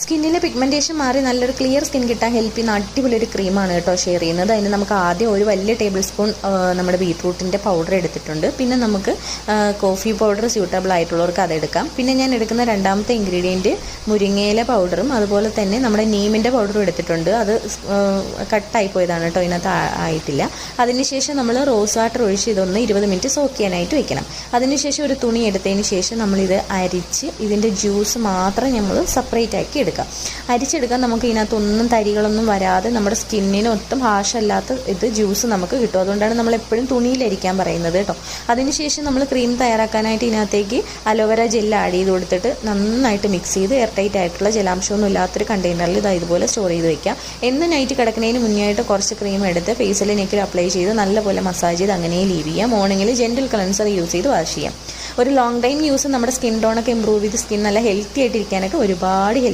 സ്കിന്നിലെ pigmentation മാറി നല്ലൊരു clear skin കിട്ടാൻ ഹെൽപ്പ് ചെയ്യുന്ന അടിപൊളി ഒരു ക്രീമാണ് കേട്ടോ ഷെയർ ചെയ്യുന്നത്. അതിന് നമുക്ക് ആദ്യം ഒരു വലിയ ടേബിൾ സ്പൂൺ നമ്മുടെ ബീറ്റ്റൂട്ടിൻ്റെ പൗഡർ എടുത്തിട്ടുണ്ട്. പിന്നെ നമുക്ക് കോഫി പൗഡർ സ്യൂട്ടബിൾ ആയിട്ടുള്ളവർക്ക് അതെടുക്കാം. പിന്നെ ഞാൻ എടുക്കുന്ന രണ്ടാമത്തെ ഇൻഗ്രീഡിയൻറ്റ് മുരിങ്ങയില പൗഡറും അതുപോലെ തന്നെ നമ്മുടെ നീമിൻ്റെ പൗഡറും എടുത്തിട്ടുണ്ട്. അത് കട്ടായി പോയതാണ് കേട്ടോ, ഇതിനകത്ത് ആയിട്ടില്ല. അതിനുശേഷം നമ്മൾ റോസ് വാട്ടർ ഒഴിച്ച് ഇതൊന്ന് 20 മിനിറ്റ് സോക്ക് ചെയ്യാനായിട്ട് വെക്കണം. അതിനുശേഷം ഒരു തുണി എടുത്തതിന് ശേഷം നമ്മളിത് അരിച്ച് ഇതിൻ്റെ ജ്യൂസ് മാത്രം നമ്മൾ സെപ്പറേറ്റ് ആക്കി എടുക്കാം. അരിച്ചെടുക്കാൻ നമുക്ക് ഇതിനകത്തൊന്നും തരികളൊന്നും വരാതെ നമ്മുടെ സ്കിന്നിന് ഒട്ടും ഹാഷല്ലാത്ത ഇത് ജ്യൂസ് നമുക്ക് കിട്ടും. അതുകൊണ്ടാണ് നമ്മൾ എപ്പോഴും തുണിയിലരിക്കാൻ പറയുന്നത് കേട്ടോ. അതിനുശേഷം നമ്മൾ ക്രീം തയ്യാറാക്കാനായിട്ട് ഇതിനകത്തേക്ക് അലോവേര ജെല്ല് ആഡ് ചെയ്ത് കൊടുത്തിട്ട് നന്നായിട്ട് മിക്സ് ചെയ്ത് എയർ ടൈറ്റ് ആയിട്ടുള്ള ജലാംശമൊന്നും ഇല്ലാത്തൊരു കണ്ടെയ്നറിൽ ഇതുപോലെ സ്റ്റോർ ചെയ്ത് വയ്ക്കാം. എന്ന് നൈറ്റ് കിടക്കുന്നതിന് മുന്നായിട്ട് കുറച്ച് ക്രീം എടുത്ത് ഫേസിൽ നെക്കിൽ അപ്ലൈ ചെയ്ത് നല്ലപോലെ മസാജ് ചെയ്ത് അങ്ങനെ ലീവ് ചെയ്യാം. മോർണിംഗിൽ ജെൻറ്റിൽ ക്ലെൻസർ യൂസ് ചെയ്ത് വാഷ് ചെയ്യാം. ഒരു ലോങ് ടൈം യൂസ് നമ്മുടെ സ്കിൻ ടോണൊക്കെ ഇമ്പ്രൂവ് ചെയ്ത് സ്കിൻ നല്ല ഹെൽത്തി ആയിട്ടിരിക്കാനൊക്കെ ഒരുപാട് ഹെൽപ്പ്